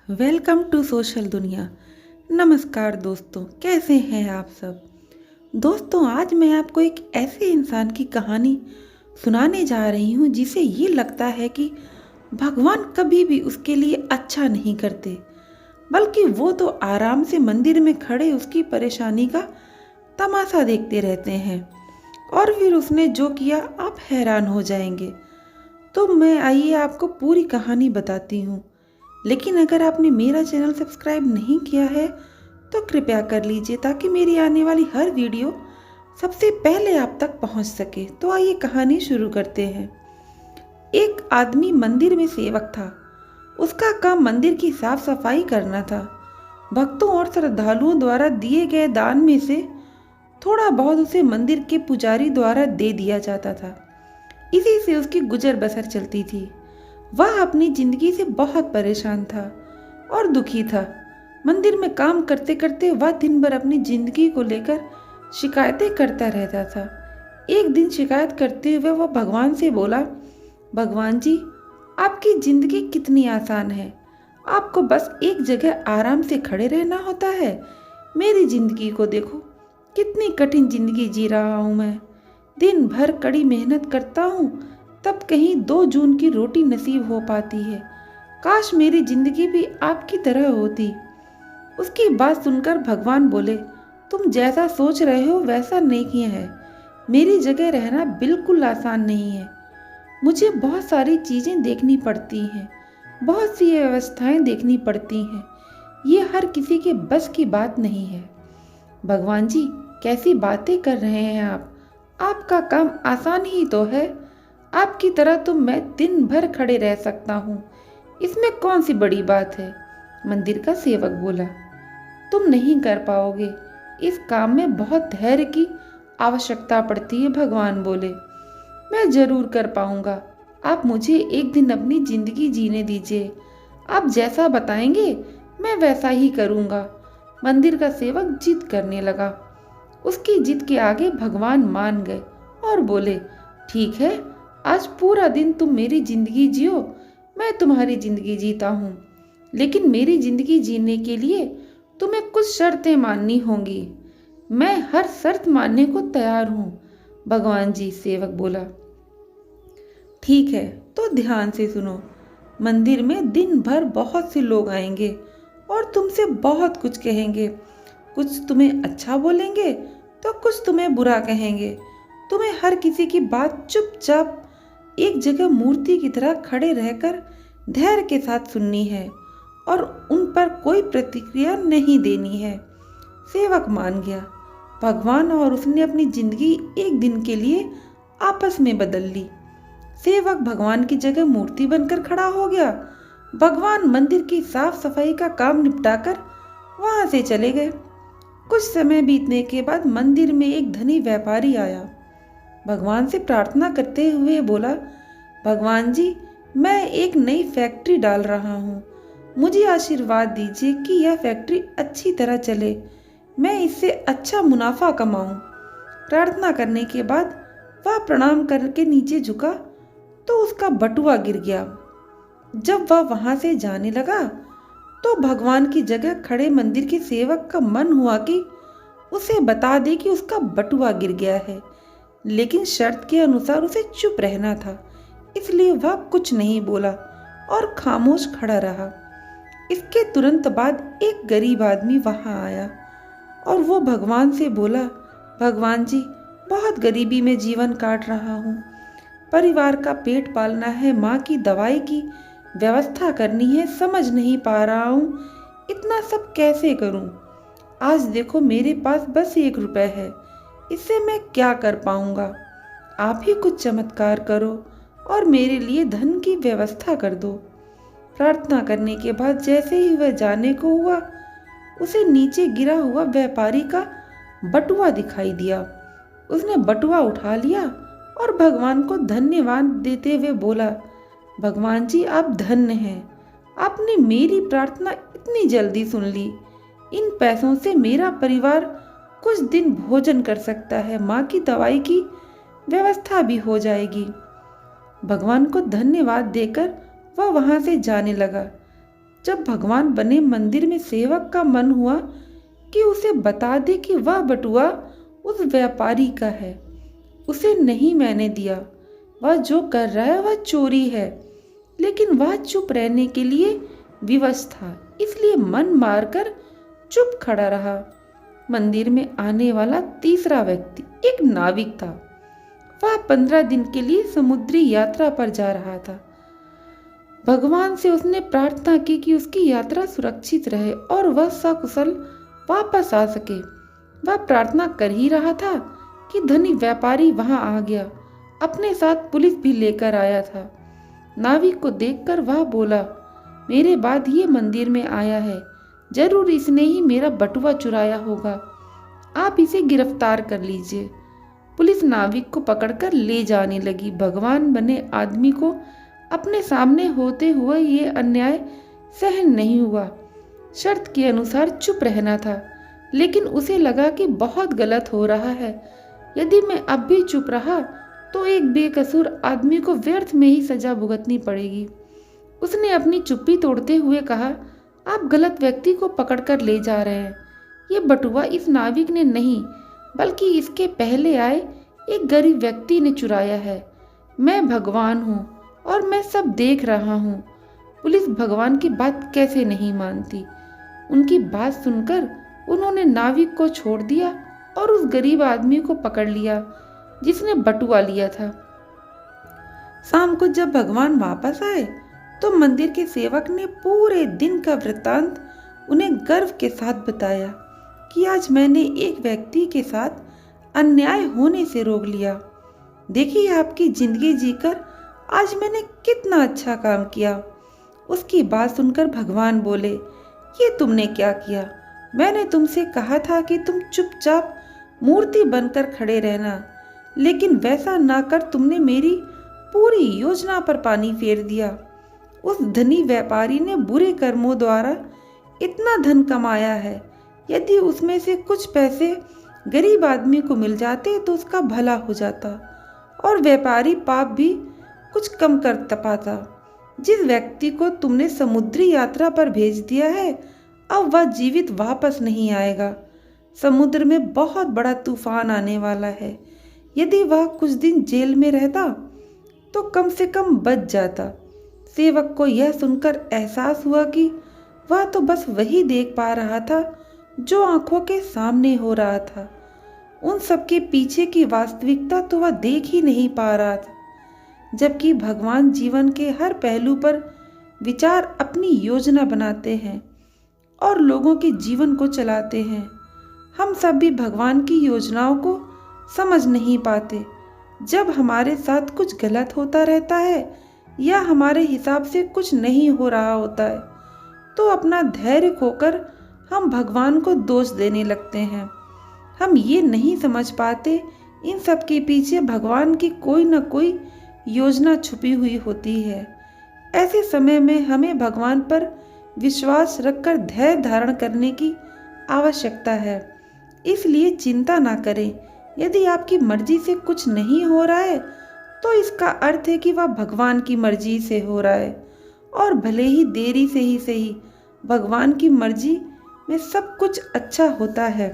Welcome to social दुनिया। नमस्कार दोस्तों, कैसे हैं आप सब। दोस्तों, आज मैं आपको एक ऐसे इंसान की कहानी सुनाने जा रही हूँ जिसे ये लगता है कि भगवान कभी भी उसके लिए अच्छा नहीं करते, बल्कि वो तो आराम से मंदिर में खड़े उसकी परेशानी का तमाशा देखते रहते हैं। और फिर उसने जो किया आप हैरान हो जाएंगे। तो मैं आइए आपको पूरी कहानी बताती हूँ। लेकिन अगर आपने मेरा चैनल सब्सक्राइब नहीं किया है तो कृपया कर लीजिए, ताकि मेरी आने वाली हर वीडियो सबसे पहले आप तक पहुंच सके। तो आइए कहानी शुरू करते हैं। एक आदमी मंदिर में सेवक था। उसका काम मंदिर की साफ सफाई करना था। भक्तों और श्रद्धालुओं द्वारा दिए गए दान में से थोड़ा बहुत उसे मंदिर के पुजारी द्वारा दे दिया जाता था। इसी से उसकी गुजर बसर चलती थी। वह अपनी जिंदगी से बहुत परेशान था और दुखी था। मंदिर में काम करते करते वह दिन भर अपनी जिंदगी को लेकर शिकायतें करता रहता था। एक दिन शिकायत करते हुए वह भगवान से बोला, भगवान जी, आपकी जिंदगी कितनी आसान है। आपको बस एक जगह आराम से खड़े रहना होता है। मेरी जिंदगी को देखो, कितनी कठिन जिंदगी जी रहा हूँ मैं। दिन भर कड़ी मेहनत करता हूँ, तब कहीं 2 जून की रोटी नसीब हो पाती है। काश मेरी जिंदगी भी आपकी तरह होती। उसकी बात सुनकर भगवान बोले, तुम जैसा सोच रहे हो वैसा नहीं है। मेरी जगह रहना बिल्कुल आसान नहीं है। मुझे बहुत सारी चीज़ें देखनी पड़ती हैं, बहुत सी व्यवस्थाएं देखनी पड़ती हैं। ये हर किसी के बस की बात नहीं है। भगवान जी, कैसी बातें कर रहे हैं आप। आपका काम आसान ही तो है। आपकी तरह तो मैं दिन भर खड़े रह सकता हूँ, इसमें कौन सी बड़ी बात है। मंदिर का सेवक बोला, तुम नहीं कर पाओगे। इस काम में बहुत धैर्य की आवश्यकता पड़ती है। भगवान बोले, मैं जरूर कर पाऊंगा। आप मुझे एक दिन अपनी जिंदगी जीने दीजिए। आप जैसा बताएंगे मैं वैसा ही करूंगा। मंदिर का सेवक जिद करने लगा। उसकी जिद के आगे भगवान मान गए और बोले, ठीक है, आज पूरा दिन तुम मेरी जिंदगी जियो, मैं तुम्हारी जिंदगी जीता हूँ। लेकिन मेरी जिंदगी जीने के लिए तुम्हें कुछ शर्तें माननी होंगी। मैं हर शर्त मानने को तैयार हूँ। भगवान जी, सेवक बोला, ठीक है, तो ध्यान से सुनो। मंदिर में दिन भर बहुत से लोग आएंगे और तुमसे बहुत कुछ कहेंगे। कुछ तुम्हें अच्छा बोलेंगे तो कुछ तुम्हें बुरा कहेंगे। तुम्हें हर किसी की बात चुपचाप एक जगह मूर्ति की तरह खड़े रहकर धैर्य के साथ सुननी है और उन पर कोई प्रतिक्रिया नहीं देनी है। सेवक मान गया। भगवान और उसने अपनी जिंदगी एक दिन के लिए आपस में बदल ली। सेवक भगवान की जगह मूर्ति बनकर खड़ा हो गया। भगवान मंदिर की साफ सफाई का काम निपटाकर वहां से चले गए। कुछ समय बीतने के बाद मंदिर में एक धनी व्यापारी आया। भगवान से प्रार्थना करते हुए बोला, भगवान जी, मैं एक नई फैक्ट्री डाल रहा हूँ। मुझे आशीर्वाद दीजिए कि यह फैक्ट्री अच्छी तरह चले, मैं इससे अच्छा मुनाफा कमाऊं। प्रार्थना करने के बाद वह प्रणाम करके नीचे झुका तो उसका बटुआ गिर गया। जब वह वहां से जाने लगा तो भगवान की जगह खड़े मंदिर के सेवक का मन हुआ कि उसे बता दे कि उसका बटुआ गिर गया है, लेकिन शर्त के अनुसार उसे चुप रहना था। इसलिए वह कुछ नहीं बोला और खामोश खड़ा रहा। इसके तुरंत बाद एक गरीब आदमी वहां आया और वो भगवान से बोला, भगवान जी, बहुत गरीबी में जीवन काट रहा हूँ। परिवार का पेट पालना है, माँ की दवाई की व्यवस्था करनी है, समझ नहीं पा रहा हूँ इतना सब कैसे करूँ। आज देखो, मेरे पास बस 1 रुपए है, इससे मैं क्या कर पाऊँगा। आप ही कुछ चमत्कार करो और मेरे लिए धन की व्यवस्था कर दो। प्रार्थना करने के बाद जैसे ही वह जाने को हुआ, उसे नीचे गिरा हुआ व्यापारी का बटुआ दिखाई दिया। उसने बटुआ उठा लिया और भगवान को धन्यवाद देते हुए बोला, भगवान जी, आप धन्य हैं। आपने मेरी प्रार्थना इतनी जल्दी सुन ली। इन पैसों से मेरा परिवार कुछ दिन भोजन कर सकता है, माँ की दवाई की व्यवस्था भी हो जाएगी। भगवान को धन्यवाद देकर वह वहां से जाने लगा। जब भगवान बने मंदिर में सेवक का मन हुआ कि उसे बता दे कि वह बटुआ उस व्यापारी का है। उसे नहीं मैंने दिया, वह जो कर रहा है वह चोरी है। लेकिन वह चुप रहने के लिए विवश था, इसलिए मन मारकर चुप खड़ा रहा। मंदिर में आने वाला तीसरा व्यक्ति एक नाविक था। वह 15 दिन के लिए समुद्री यात्रा पर जा रहा था। भगवान से उसने प्रार्थना की कि उसकी यात्रा सुरक्षित रहे और वह सकुशल वापस आ सके। वह प्रार्थना कर ही रहा था कि धनी व्यापारी वहां आ गया। अपने साथ पुलिस भी लेकर आया था। नाविक को देखकर वह बोला, मेरे बाद ये मंदिर में आया है, जरूर इसने ही मेरा बटुआ चुराया होगा। आप इसे गिरफ्तार कर लीजिए। पुलिस नाविक को पकड़कर ले जाने लगी। भगवान बने आदमी को अपने सामने होते हुए ये अन्याय सहन नहीं हुआ। शर्त के अनुसार चुप रहना था, लेकिन उसे लगा कि बहुत गलत हो रहा है। यदि मैं अब भी चुप रहा तो एक बेकसूर आदमी को व्यर्थ में ही सजा भुगतनी पड़ेगी। उसने अपनी चुप्पी तोड़ते हुए कहा, आप गलत व्यक्ति को पकड़कर ले जा रहे हैं। ये बटुआ इस नाविक ने नहीं, बल्कि इसके पहले आए एक गरीब व्यक्ति ने चुराया है। मैं भगवान हूँ और मैं सब देख रहा हूँ। पुलिस भगवान की बात कैसे नहीं मानती। उनकी बात सुनकर उन्होंने नाविक को छोड़ दिया और उस गरीब आदमी को पकड़ लिया जिसने बटुआ लिया था। शाम को जब भगवान वापस आए तो मंदिर के सेवक ने पूरे दिन का वृत्तांत उन्हें गर्व के साथ बताया कि आज मैंने एक व्यक्ति के साथ अन्याय होने से रोक लिया। देखिए, आपकी जिंदगी जीकर आज मैंने कितना अच्छा काम किया। उसकी बात सुनकर भगवान बोले, ये तुमने क्या किया? मैंने तुमसे कहा था कि तुम चुपचाप मूर्ति बनकर खड़े रहना, लेकिन वैसा ना कर तुमने मेरी पूरी योजना पर पानी फेर दिया। उस धनी व्यापारी ने बुरे कर्मों द्वारा इतना धन कमाया है। यदि उसमें से कुछ पैसे गरीब आदमी को मिल जाते तो उसका भला हो जाता और व्यापारी पाप भी कुछ कम कर पाता। जिस व्यक्ति को तुमने समुद्री यात्रा पर भेज दिया है, अब वह जीवित वापस नहीं आएगा। समुद्र में बहुत बड़ा तूफान आने वाला है। यदि वह कुछ दिन जेल में रहता तो कम से कम बच जाता। सेवक को यह सुनकर एहसास हुआ कि वह तो बस वही देख पा रहा था जो आंखों के सामने हो रहा था। उन सबके पीछे की वास्तविकता तो वह देख ही नहीं पा रहा था। जबकि भगवान जीवन के हर पहलू पर विचार अपनी योजना बनाते हैं और लोगों के जीवन को चलाते हैं। हम सब भी भगवान की योजनाओं को समझ नहीं पाते। जब हमारे साथ कुछ गलत होता रहता है या हमारे हिसाब से कुछ नहीं हो रहा होता है, तो अपना धैर्य खोकर हम भगवान को दोष देने लगते हैं। हम ये नहीं समझ पाते इन सब के पीछे भगवान की कोई न कोई योजना छुपी हुई होती है। ऐसे समय में हमें भगवान पर विश्वास रखकर धैर्य धारण करने की आवश्यकता है। इसलिए चिंता ना करें। यदि आपकी मर्जी से कुछ नहीं हो रहा है तो इसका अर्थ है कि वह भगवान की मर्जी से हो रहा है, और भले ही देरी से ही सही, भगवान की मर्जी में सब कुछ अच्छा होता है।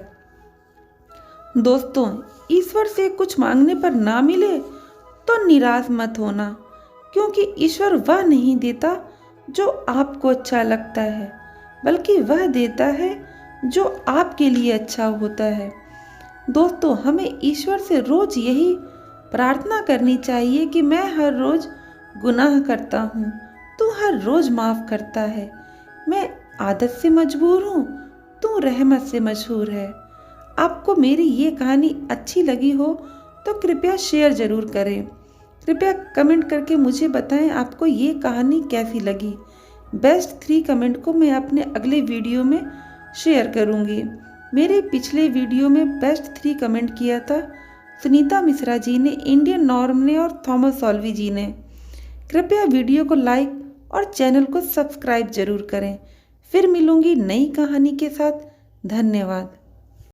दोस्तों, ईश्वर से कुछ मांगने पर ना मिले तो निराश मत होना, क्योंकि ईश्वर वह नहीं देता जो आपको अच्छा लगता है, बल्कि वह देता है जो आपके लिए अच्छा होता है। दोस्तों, हमें ईश्वर से रोज यही प्रार्थना करनी चाहिए कि मैं हर रोज गुनाह करता हूँ, तू हर रोज माफ़ करता है। मैं आदत से मजबूर हूँ, तू रहमत से मशहूर है। आपको मेरी ये कहानी अच्छी लगी हो तो कृपया शेयर ज़रूर करें। कृपया कमेंट करके मुझे बताएं आपको ये कहानी कैसी लगी। बेस्ट 3 कमेंट को मैं अपने अगले वीडियो में शेयर करूँगी। मेरे पिछले वीडियो में बेस्ट 3 कमेंट किया था सुनीता मिश्रा जी ने, इंडियन नॉर्म ने और थॉमस सॉल्वी जी ने। कृपया वीडियो को लाइक और चैनल को सब्सक्राइब जरूर करें। फिर मिलूंगी नई कहानी के साथ। धन्यवाद।